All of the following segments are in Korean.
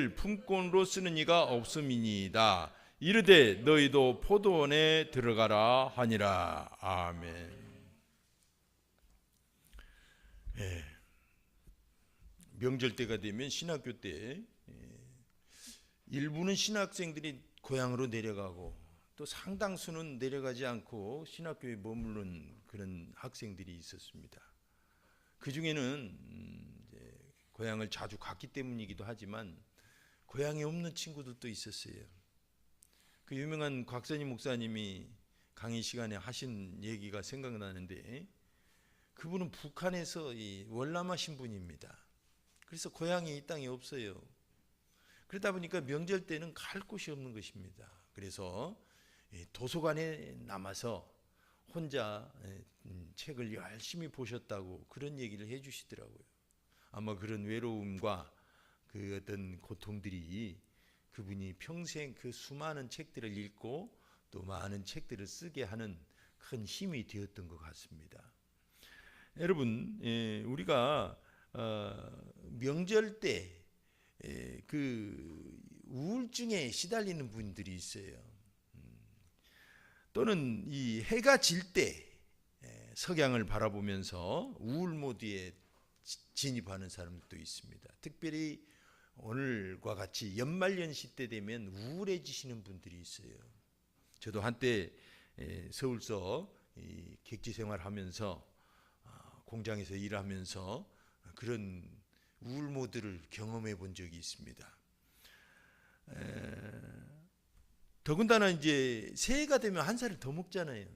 품꾼으로 쓰는 이가 없음이니이다. 이르되 너희도 포도원에 들어가라 하니라. 아멘. 명절 때가 되면 신학교 때 일부는 신학생들이 고향으로 내려가고 또 상당수는 내려가지 않고 신학교에 머무른 그런 학생들이 있었습니다. 그 중에는 고향을 자주 갔기 때문이기도 하지만 고향에 없는 친구들도 있었어요. 그 유명한 곽선희 목사님이 강의 시간에 하신 얘기가 생각나는데, 그분은 북한에서 월남하신 분입니다. 그래서 고향이 이 땅에 없어요. 그러다 보니까 명절 때는 갈 곳이 없는 것입니다. 그래서 도서관에 남아서 혼자 책을 열심히 보셨다고 그런 얘기를 해주시더라고요. 아마 그런 외로움과 그 어떤 고통들이 그분이 평생 그 수많은 책들을 읽고 또 많은 책들을 쓰게 하는 큰 힘이 되었던 것 같습니다. 여러분, 우리가 명절 때 그 우울증에 시달리는 분들이 있어요. 또는 이 해가 질 때 석양을 바라보면서 우울 모드에 진입하는 사람도 있습니다. 특별히 오늘과 같이 연말연시 때 되면 우울해지시는 분들이 있어요. 저도 한때 서울서 객지 생활하면서 공장에서 일하면서 그런 우울 모드를 경험해 본 적이 있습니다. 더군다나 이제 새해가 되면 한 살을 더 먹잖아요.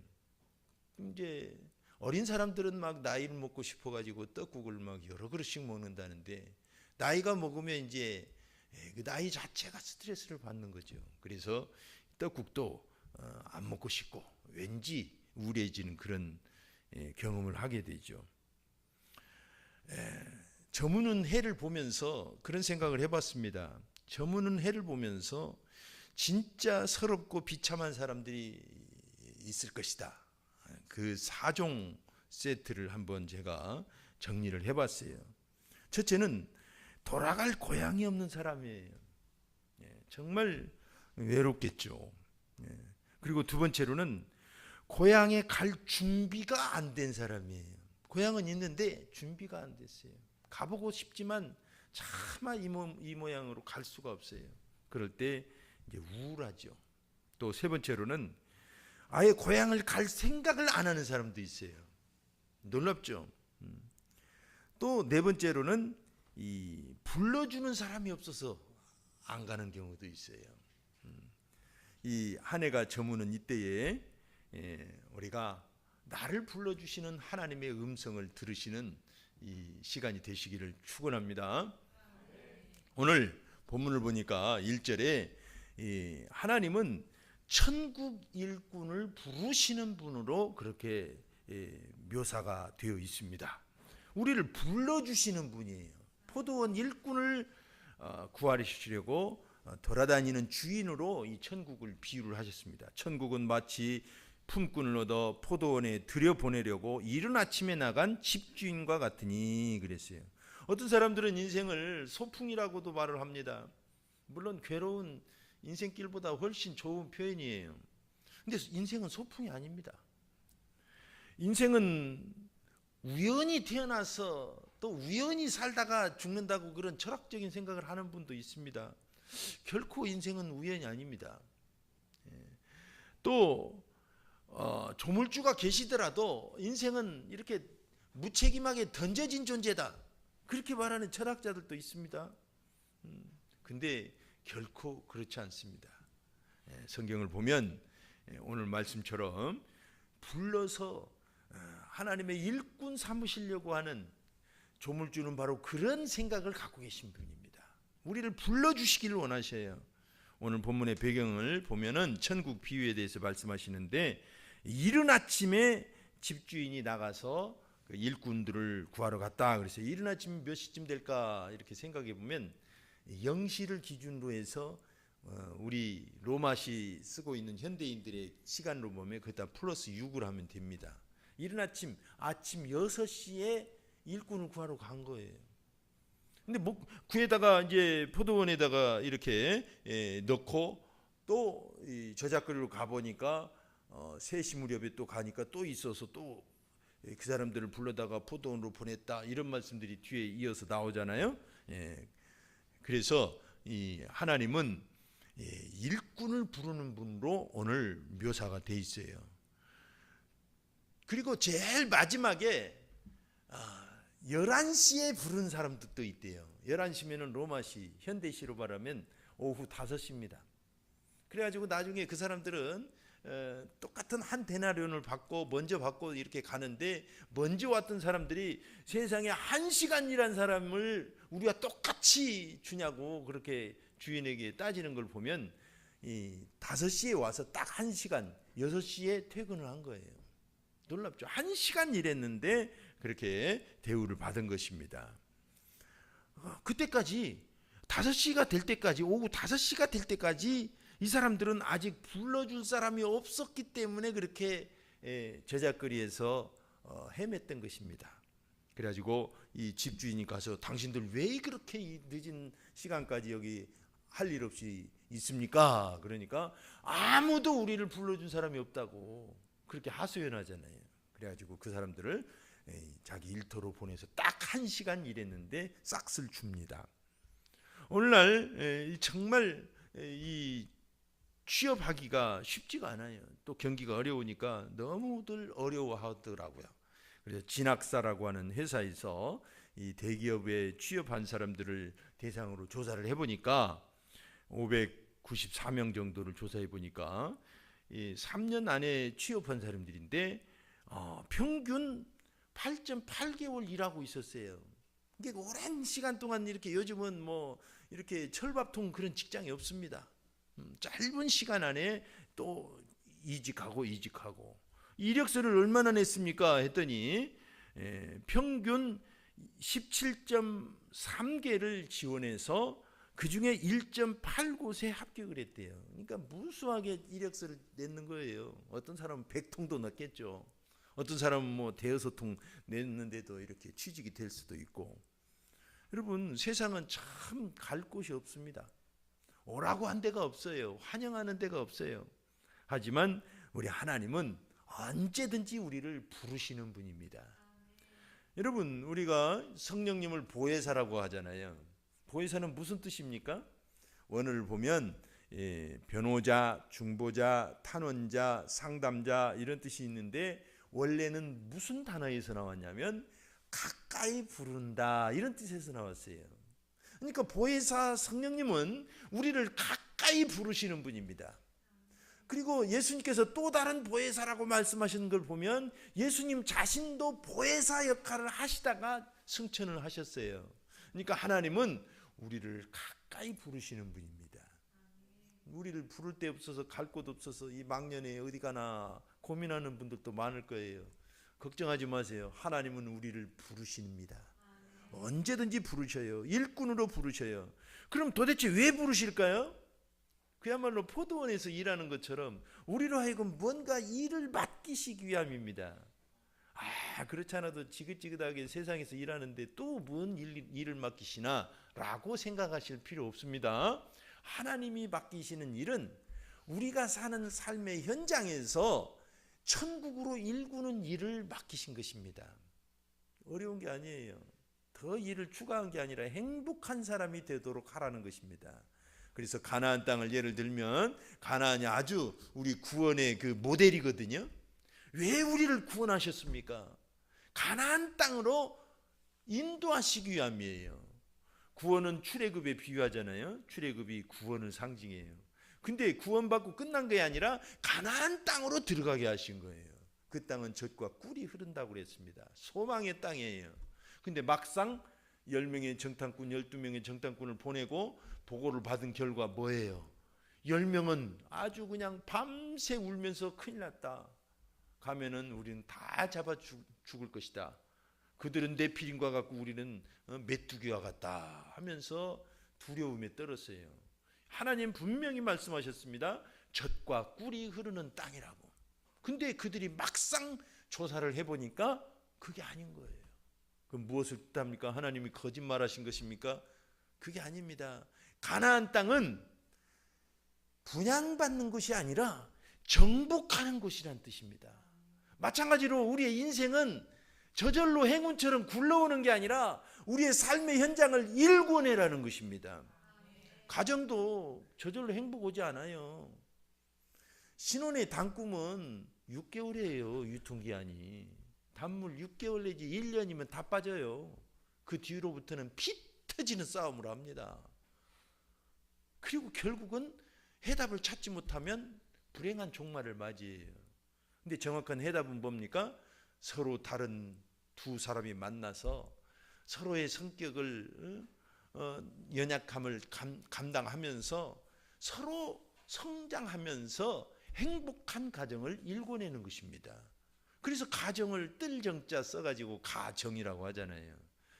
이제 어린 사람들은 막 나이를 먹고 싶어가지고 떡국을 막 여러 그릇씩 먹는다는데, 나이가 먹으면 이제 그 나이 자체가 스트레스를 받는 거죠. 그래서 떡국도 안 먹고 싶고 왠지 우울해지는 그런 경험을 하게 되죠. 저무는 해를 보면서 그런 생각을 해봤습니다. 저무는 해를 보면서 진짜 서럽고 비참한 사람들이 있을 것이다. 그 4종 세트를 한번 제가 정리를 해봤어요. 첫째는 돌아갈 고향이 없는 사람이에요. 정말 외롭겠죠. 그리고 두 번째로는 고향에 갈 준비가 안 된 사람이에요. 고향은 있는데 준비가 안 됐어요. 가보고 싶지만 차마 이 모양으로 갈 수가 없어요. 그럴 때 이제 우울하죠. 또 세 번째로는 아예 고향을 갈 생각을 안 하는 사람도 있어요. 놀랍죠. 또 네 번째로는 이 불러주는 사람이 없어서 안 가는 경우도 있어요. 이 한 해가 저무는 이때에 우리가 나를 불러주시는 하나님의 음성을 들으시는 이 시간이 되시기를 축원합니다. 오늘 본문을 보니까 1절에 하나님은 천국 일꾼을 부르시는 분으로 그렇게 묘사가 되어 있습니다. 우리를 불러주시는 분이에요. 포도원 일꾼을 구하시려고 돌아다니는 주인으로 이 천국을 비유를 하셨습니다. 천국은 마치 품꾼을 얻어 포도원에 들여보내려고 이른 아침에 나간 집주인과 같으니 그랬어요. 어떤 사람들은 인생을 소풍이라고도 말을 합니다. 물론 괴로운 인생길보다 훨씬 좋은 표현이에요. 근데 인생은 소풍이 아닙니다. 인생은 우연히 태어나서 또 우연히 살다가 죽는다고 그런 철학적인 생각을 하는 분도 있습니다. 결코 인생은 우연이 아닙니다. 또 조물주가 계시더라도 인생은 이렇게 무책임하게 던져진 존재다, 그렇게 말하는 철학자들도 있습니다. 근데 결코 그렇지 않습니다. 성경을 보면 오늘 말씀처럼 불러서 하나님의 일꾼 삼으시려고 하는 조물주는 바로 그런 생각을 갖고 계신 분입니다. 우리를 불러주시기를 원하셔요. 오늘 본문의 배경을 보면은 천국 비유에 대해서 말씀하시는데, 이른 아침에 집주인이 나가서 그 일꾼들을 구하러 갔다. 그래서 이른 아침 몇 시쯤 될까 이렇게 생각해 보면 0시를 기준으로 해서 우리 로마시 쓰고 있는 현대인들의 시간으로 보면 거기다 플러스 6을 하면 됩니다. 이른 아침 6시에 일꾼을 구하러 간 거예요. 근데 구에다가 이제 포도원에다가 이렇게 넣고 또 이 저작거리로 가 보니까 3시 무렵에 또 가니까 또 있어서 또 그 사람들을 불러다가 포도원으로 보냈다, 이런 말씀들이 뒤에 이어서 나오잖아요. 그래서 이 하나님은 일꾼을 부르는 분으로 오늘 묘사가 돼 있어요. 그리고 제일 마지막에 11시에 부른 사람도 또 있대요. 11시면은 로마시, 현대시로 말하면 오후 5시입니다. 그래가지고 나중에 그 사람들은 똑같은 한 데나리온을 받고 먼저 받고 이렇게 가는데, 먼저 왔던 사람들이 세상에 1시간 일한 사람을 우리가 똑같이 주냐고 그렇게 주인에게 따지는 걸 보면, 이 5시에 와서 딱 1시간, 6시에 퇴근을 한 거예요. 놀랍죠. 1시간 일했는데 그렇게 대우를 받은 것입니다. 그때까지 5시가 될 때까지, 오후 5시가 될 때까지 이 사람들은 아직 불러줄 사람이 없었기 때문에 그렇게 저작거리에서 헤맸던 것입니다. 그래가지고 이 집주인이 가서 당신들 왜 그렇게 이 늦은 시간까지 여기 할 일 없이 있습니까? 그러니까 아무도 우리를 불러준 사람이 없다고 그렇게 하소연하잖아요. 그래가지고 그 사람들을 자기 일터로 보내서 딱 1시간 일했는데 싹쓸 줍니다. 오늘날 정말 이 취업하기가 쉽지가 않아요. 또 경기가 어려우니까 너무들 어려워하더라고요. 그래서 진학사라고 하는 회사에서 이 대기업에 취업한 사람들을 대상으로 조사를 해보니까 594명 정도를 조사해 보니까 3년 안에 취업한 사람들인데 평균 8.8개월 일하고 있었어요. 이게 오랜 시간 동안 이렇게, 요즘은 뭐 이렇게 철밥통 그런 직장이 없습니다. 짧은 시간 안에 또 이직하고 이력서를 얼마나 냈습니까 했더니 평균 17.3개를 지원해서 그중에 1.8곳에 합격을 했대요. 그러니까 무수하게 이력서를 냈는 거예요. 어떤 사람은 100통도 넣겠죠. 어떤 사람은 뭐 대여섯 통 냈는데도 이렇게 취직이 될 수도 있고. 여러분, 세상은 참 갈 곳이 없습니다. 오라고 한 데가 없어요. 환영하는 데가 없어요. 하지만 우리 하나님은 언제든지 우리를 부르시는 분입니다. 여러분, 우리가 성령님을 보혜사라고 하잖아요. 보혜사는 무슨 뜻입니까? 원어를 보면 변호자, 중보자, 탄원자, 상담자, 이런 뜻이 있는데, 원래는 무슨 단어에서 나왔냐면 가까이 부른다, 이런 뜻에서 나왔어요. 그러니까 보혜사 성령님은 우리를 가까이 부르시는 분입니다. 그리고 예수님께서 또 다른 보혜사라고 말씀하시는 걸 보면 예수님 자신도 보혜사 역할을 하시다가 승천을 하셨어요. 그러니까 하나님은 우리를 가까이 부르시는 분입니다. 우리를 부를 데 없어서, 갈 곳 없어서 이 망년에 어디 가나 고민하는 분들도 많을 거예요. 걱정하지 마세요. 하나님은 우리를 부르십니다. 언제든지 부르셔요. 일꾼으로 부르셔요. 그럼 도대체 왜 부르실까요? 그야말로 포도원에서 일하는 것처럼 우리로 하여금 뭔가 일을 맡기시기 위함입니다. 그렇지 않아도 지긋지긋하게 세상에서 일하는데 또 뭔 일을 맡기시나 라고 생각하실 필요 없습니다. 하나님이 맡기시는 일은 우리가 사는 삶의 현장에서 천국으로 일구는 일을 맡기신 것입니다. 어려운 게 아니에요. 더 일을 추가한 게 아니라 행복한 사람이 되도록 하라는 것입니다. 그래서 가나안 땅을 예를 들면, 가나안이 아주 우리 구원의 그 모델이거든요. 왜 우리를 구원하셨습니까? 가나안 땅으로 인도하시기 위함이에요. 구원은 출애굽에 비유하잖아요. 출애굽이 구원을 상징해요. 근데 구원받고 끝난 게 아니라 가나안 땅으로 들어가게 하신 거예요. 그 땅은 젖과 꿀이 흐른다고 그랬습니다. 소망의 땅이에요. 근데 막상 10명의 정탐꾼, 12명의 정탐꾼을 보내고 보고를 받은 결과 뭐예요? 10명은 아주 그냥 밤새 울면서 큰일 났다. 가면은 우리는 다 잡아 죽을 것이다. 그들은 네피림과 같고 우리는 메뚜기와 같다 하면서 두려움에 떨었어요. 하나님 분명히 말씀하셨습니다. 젖과 꿀이 흐르는 땅이라고. 근데 그들이 막상 조사를 해보니까 그게 아닌 거예요. 그럼 무엇을 뜻합니까? 하나님이 거짓말하신 것입니까? 그게 아닙니다. 가나안 땅은 분양받는 것이 아니라 정복하는 곳이란 뜻입니다. 마찬가지로 우리의 인생은 저절로 행운처럼 굴러오는 게 아니라 우리의 삶의 현장을 일궈내라는 것입니다. 가정도 저절로 행복 오지 않아요. 신혼의 단꿈은 6개월이에요. 유통기한이. 단물 6개월 내지 1년이면 다 빠져요. 그 뒤로부터는 피 터지는 싸움을 합니다. 그리고 결국은 해답을 찾지 못하면 불행한 종말을 맞이해요. 근데 정확한 해답은 뭡니까? 서로 다른 두 사람이 만나서 서로의 성격을 연약함을 감당하면서 서로 성장하면서 행복한 가정을 일궈내는 것입니다. 그래서 가정을 뜰정자 써가지고 가정이라고 하잖아요.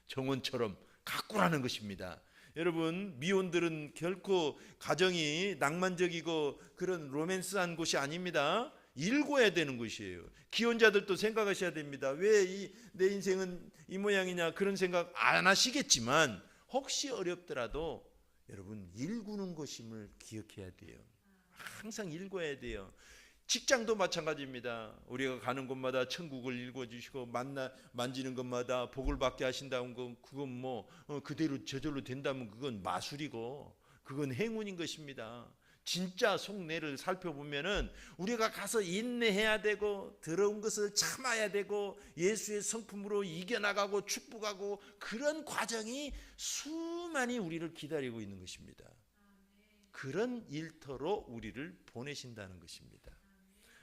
정원처럼 가꾸라는 것입니다. 여러분, 미혼들은 결코 가정이 낭만적이고 그런 로맨스한 곳이 아닙니다. 일궈야 되는 것이에요. 기혼자들도 생각하셔야 됩니다. 왜 내 인생은 이 모양이냐, 그런 생각 안 하시겠지만 혹시 어렵더라도 여러분, 일구는 것임을 기억해야 돼요. 항상 일궈야 돼요. 직장도 마찬가지입니다. 우리가 가는 곳마다 천국을 일궈주시고 만지는 것마다 복을 받게 하신다는 건 그건 그대로 저절로 된다면 그건 마술이고 그건 행운인 것입니다. 진짜 속내를 살펴보면은 우리가 가서 인내해야 되고 더러운 것을 참아야 되고 예수의 성품으로 이겨나가고 축복하고 그런 과정이 수많이 우리를 기다리고 있는 것입니다. 그런 일터로 우리를 보내신다는 것입니다.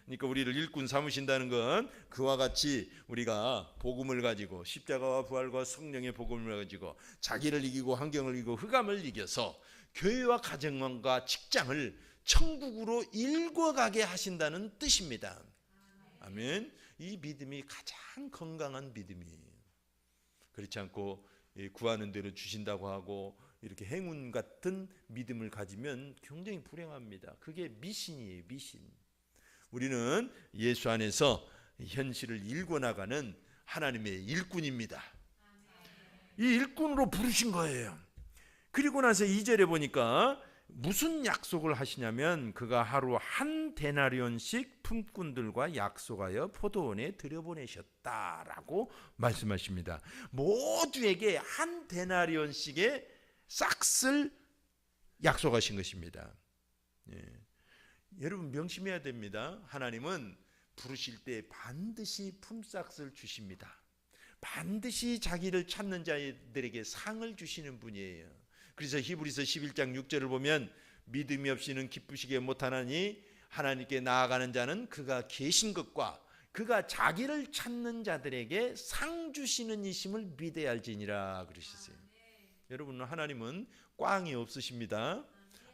그러니까 우리를 일꾼 삼으신다는 건 그와 같이 우리가 복음을 가지고 십자가와 부활과 성령의 복음을 가지고 자기를 이기고 환경을 이기고 흑암을 이겨서 교회와 가정과 직장을 천국으로 일궈가게 하신다는 뜻입니다. 아멘. 이 믿음이 가장 건강한 믿음이에요. 그렇지 않고 구하는 대로 주신다고 하고 이렇게 행운 같은 믿음을 가지면 굉장히 불행합니다. 그게 미신이에요. 미신. 우리는 예수 안에서 현실을 일궈나가는 하나님의 일꾼입니다. 이 일꾼으로 부르신 거예요. 그리고 나서 2절에 보니까 무슨 약속을 하시냐면 그가 하루 한 데나리온씩 품꾼들과 약속하여 포도원에 들여보내셨다라고 말씀하십니다. 모두에게 한 데나리온씩의 싹을 약속하신 것입니다. 예. 여러분 명심해야 됩니다. 하나님은 부르실 때 반드시 품삯을 주십니다. 반드시 자기를 찾는 자들에게 상을 주시는 분이에요. 그래서 히브리서 11장 6절을 보면 믿음이 없이는 기쁘시게 못하나니 하나님께 나아가는 자는 그가 계신 것과 그가 자기를 찾는 자들에게 상 주시는 이심을 믿어야 할지니라 그러셨어요. 여러분, 하나님은 꽝이 없으십니다.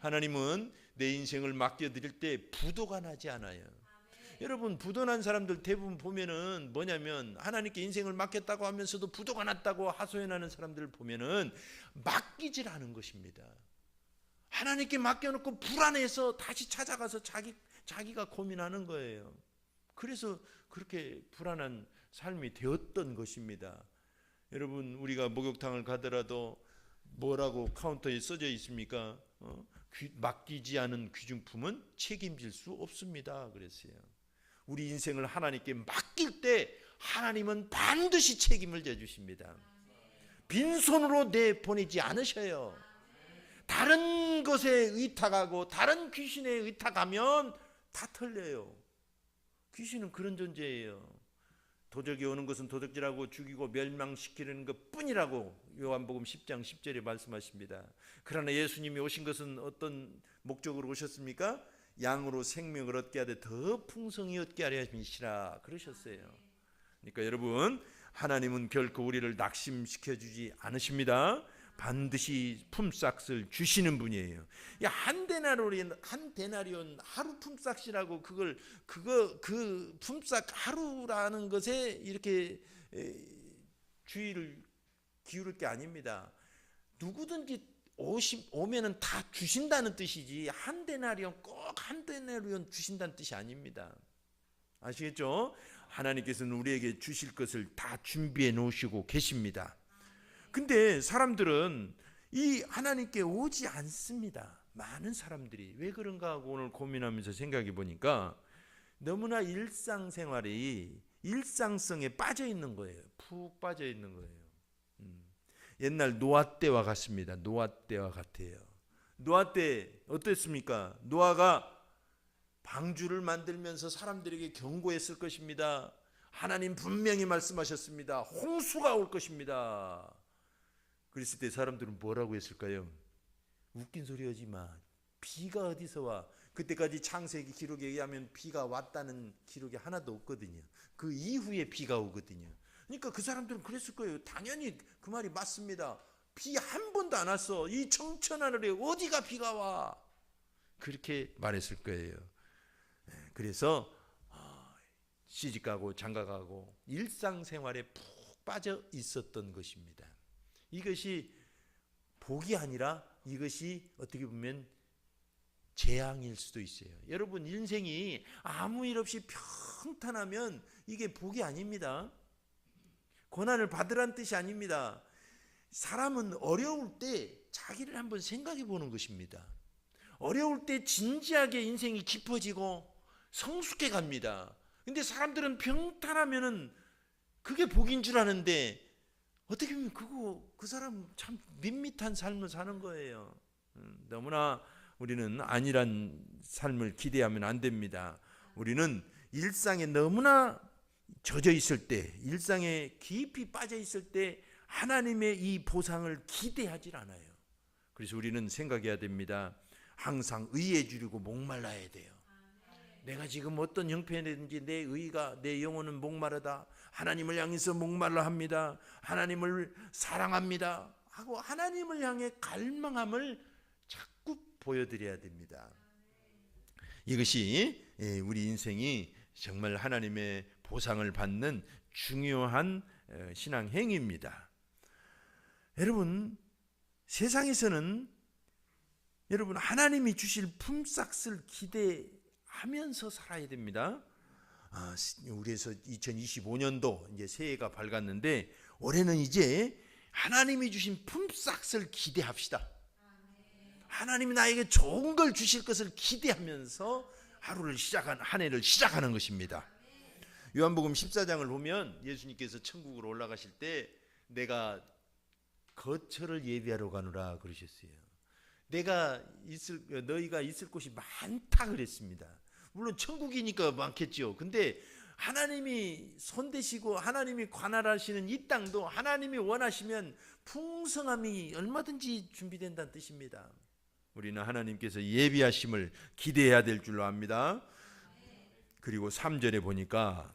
하나님은 내 인생을 맡겨드릴 때 부도가 나지 않아요. 여러분, 부도난 사람들 대부분 보면은 뭐냐면 하나님께 인생을 맡겼다고 하면서도 부도가 났다고 하소연하는 사람들을 보면은 맡기질 않은 것입니다. 하나님께 맡겨놓고 불안해서 다시 찾아가서 자기가 고민하는 거예요. 그래서 그렇게 불안한 삶이 되었던 것입니다. 여러분, 우리가 목욕탕을 가더라도 뭐라고 카운터에 써져 있습니까? 맡기지 않은 귀중품은 책임질 수 없습니다. 그랬어요. 우리 인생을 하나님께 맡길 때 하나님은 반드시 책임을 져주십니다. 빈손으로 내보내지 않으셔요. 다른 것에 의탁하고 다른 귀신에 의탁하면 다 털려요. 귀신은 그런 존재예요. 도적이 오는 것은 도적질하고 죽이고 멸망시키는 것뿐이라고 요한복음 10장 10절에 말씀하십니다. 그러나 예수님이 오신 것은 어떤 목적으로 오셨습니까? 양으로 생명을 얻게 하되 더 풍성히 얻게 하려 하심이시라 그러셨어요. 그러니까 여러분, 하나님은 결코 우리를 낙심시켜 주지 않으십니다. 반드시 품삯을 주시는 분이에요. 한 데나리온 하루 품삯이라고 그 품삯 하루라는 것에 이렇게 주의를 기울일 게 아닙니다. 누구든지 오면은 다 주신다는 뜻이지 한 데나리온 꼭 한 데나리온 주신다는 뜻이 아닙니다. 아시겠죠? 하나님께서는 우리에게 주실 것을 다 준비해 놓으시고 계십니다. 근데 사람들은 이 하나님께 오지 않습니다. 많은 사람들이 왜 그런가 하고 오늘 고민하면서 생각해 보니까 너무나 일상생활이 일상성에 빠져 있는 거예요. 푹 빠져 있는 거예요. 옛날 노아 때와 같습니다. 노아 때와 같아요. 노아 때 어땠습니까? 노아가 방주를 만들면서 사람들에게 경고했을 것입니다. 하나님 분명히 말씀하셨습니다. 홍수가 올 것입니다. 그랬을 때 사람들은 뭐라고 했을까요? 웃긴 소리 하지 마. 비가 어디서 와? 그때까지 창세기 기록에 의하면 비가 왔다는 기록이 하나도 없거든요. 그 이후에 비가 오거든요. 그러니까 그 사람들은 그랬을 거예요. 당연히 그 말이 맞습니다. 비 한 번도 안 왔어. 이 청천하늘에 어디가 비가 와? 그렇게 말했을 거예요. 그래서 시집가고 장가가고 일상생활에 푹 빠져 있었던 것입니다. 이것이 복이 아니라 이것이 어떻게 보면 재앙일 수도 있어요. 여러분 인생이 아무 일 없이 평탄하면 이게 복이 아닙니다. 고난을 받으란 뜻이 아닙니다. 사람은 어려울 때 자기를 한번 생각해 보는 것입니다. 어려울 때 진지하게 인생이 깊어지고 성숙해 갑니다. 근데 사람들은 평탄하면은 그게 복인 줄 아는데 어떻게 보면 그 사람 참 밋밋한 삶을 사는 거예요. 너무나 우리는 안일한 삶을 기대하면 안 됩니다. 우리는 일상에 너무나 젖어 있을 때, 일상에 깊이 빠져 있을 때 하나님의 이 보상을 기대하지 않아요. 그래서 우리는 생각해야 됩니다. 항상 의에 주리고 목말라야 돼요. 내가 지금 어떤 형편이든지 내 의가, 내 영혼은 목마르다. 하나님을 향해서 목말라 합니다. 하나님을 사랑합니다. 하고 하나님을 향해 갈망함을 자꾸 보여드려야 됩니다. 이것이 우리 인생이 정말 하나님의 보상을 받는 중요한 신앙 행위입니다. 여러분, 세상에서는 여러분 하나님이 주실 품삯을 기대하면서 살아야 됩니다. 우리에서 2025년도 이제 새해가 밝았는데 올해는 이제 하나님이 주신 품삯을 기대합시다. 하나님이 나에게 좋은 걸 주실 것을 기대하면서 하루를 한 해를 시작하는 것입니다. 요한복음 14장을 보면 예수님께서 천국으로 올라가실 때 내가 거처를 예비하러 가노라 그러셨어요. 너희가 있을 곳이 많다 그랬습니다. 물론 천국이니까 많겠죠. 근데 하나님이 손대시고 하나님이 관할하시는 이 땅도 하나님이 원하시면 풍성함이 얼마든지 준비된다는 뜻입니다. 우리는 하나님께서 예비하심을 기대해야 될 줄로 압니다. 그리고 3절에 보니까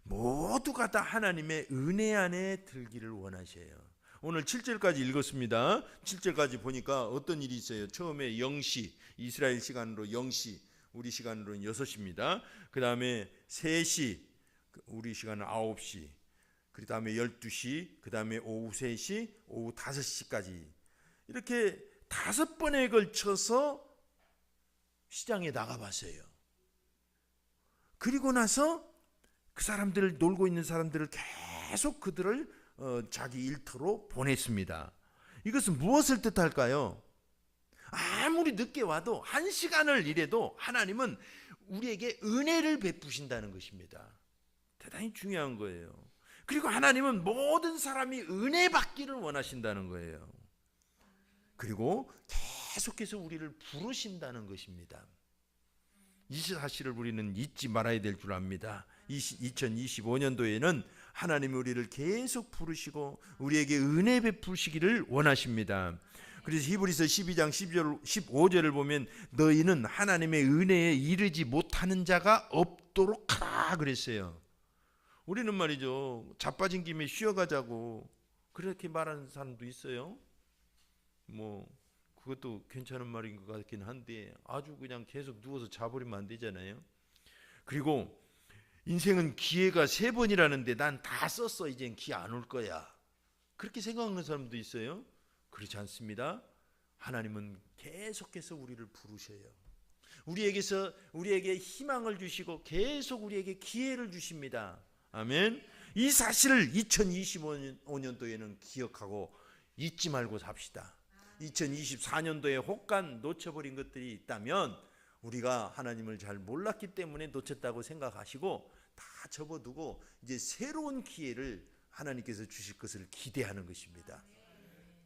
모두가 다 하나님의 은혜 안에 들기를 원하셔요. 오늘 7절까지 읽었습니다. 7절까지 보니까 어떤 일이 있어요. 처음에 0시, 이스라엘 시간으로 0시, 우리 시간으로는 6시입니다. 그 다음에 3시, 우리 시간은 9시, 그 다음에 12시, 그 다음에 오후 3시, 오후 5시까지 이렇게 5번에 걸쳐서 시장에 나가봤어요. 그리고 나서 그 사람들을 놀고 있는 사람들을 계속 그들을 자기 일터로 보냈습니다. 이것은 무엇을 뜻할까요? 아무리 늦게 와도 1시간을 일해도 하나님은 우리에게 은혜를 베푸신다는 것입니다. 대단히 중요한 거예요. 그리고 하나님은 모든 사람이 은혜 받기를 원하신다는 거예요. 그리고 계속해서 우리를 부르신다는 것입니다. 이 사실을 우리는 잊지 말아야 될 줄 압니다. 2025년도에는 하나님이 우리를 계속 부르시고 우리에게 은혜 베푸시기를 원하십니다. 그래서 히브리서 12장 15절을 보면 너희는 하나님의 은혜에 이르지 못하는 자가 없도록 하라 그랬어요. 우리는 말이죠, 자빠진 김에 쉬어가자고 그렇게 말하는 사람도 있어요. 그것도 괜찮은 말인 것 같긴 한데 아주 그냥 계속 누워서 자버리면 안 되잖아요. 그리고 인생은 기회가 3번이라는데 난 다 썼어, 이젠 기회 안 올 거야, 그렇게 생각하는 사람도 있어요. 그렇지 않습니다. 하나님은 계속해서 우리를 부르셔요. 우리에게 희망을 주시고 계속 우리에게 기회를 주십니다. 아멘. 이 사실을 2025년도에는 기억하고 잊지 말고 삽시다. 2024년도에 혹간 놓쳐버린 것들이 있다면 우리가 하나님을 잘 몰랐기 때문에 놓쳤다고 생각하시고 다 접어두고 이제 새로운 기회를 하나님께서 주실 것을 기대하는 것입니다.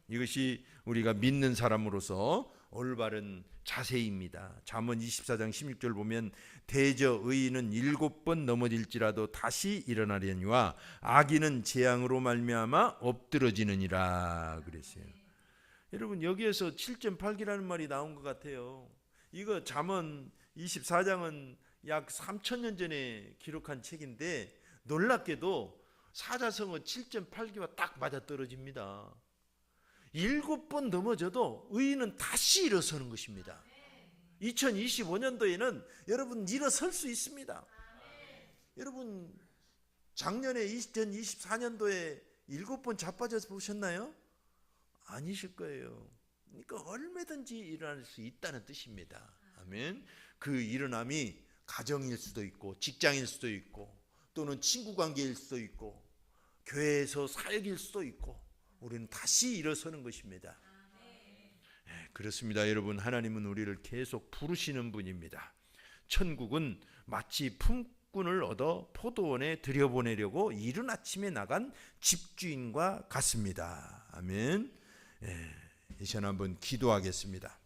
이것이 우리가 믿는 사람으로서 올바른 자세입니다. 잠언 24장 16절 보면 대저 의인은 7번 넘어질지라도 다시 일어나려니와 악인은 재앙으로 말미암아 엎드러지느니라 그랬어요. 여러분 여기에서 7.8기라는 말이 나온 것 같아요. 이거 잠언 24장은 약 3,000년 전에 기록한 책인데 놀랍게도 사자성어 7.8기와 딱 맞아떨어집니다. 7번 넘어져도 의인은 다시 일어서는 것입니다. 2025년도에는 여러분 일어설 수 있습니다. 여러분 작년에 2024년도에 7번 자빠져서 보셨나요? 아니실 거예요. 그러니까 얼마든지 일어날 수 있다는 뜻입니다. 아멘. 그 일어남이 가정일 수도 있고 직장일 수도 있고 또는 친구 관계일 수도 있고 교회에서 사역일 수도 있고 우리는 다시 일어서는 것입니다. 그렇습니다. 여러분 하나님은 우리를 계속 부르시는 분입니다. 천국은 마치 품꾼을 얻어 포도원에 들여보내려고 이른 아침에 나간 집주인과 같습니다. 아멘. 이 시간 한번 기도하겠습니다.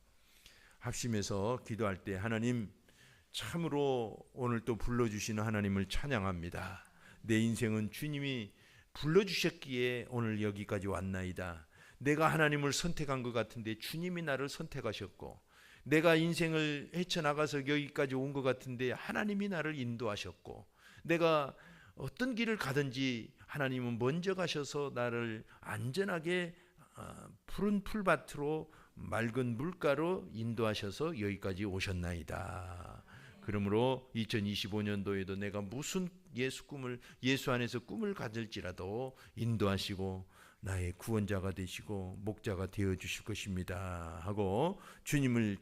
합심해서 기도할 때 하나님 참으로 오늘 또 불러주시는 하나님을 찬양합니다. 내 인생은 주님이 불러주셨기에 오늘 여기까지 왔나이다. 내가 하나님을 선택한 것 같은데 주님이 나를 선택하셨고 내가 인생을 헤쳐나가서 여기까지 온 것 같은데 하나님이 나를 인도하셨고 내가 어떤 길을 가든지 하나님은 먼저 가셔서 나를 안전하게 푸른 풀밭으로 맑은 물가로 인도하셔서 여기까지 오셨나이다. 그러므로 2025년도에도 내가 무슨 예수 안에서 꿈을 가질지라도 인도하시고 나의 구원자가 되시고 목자가 되어 주실 것입니다 하고 주님을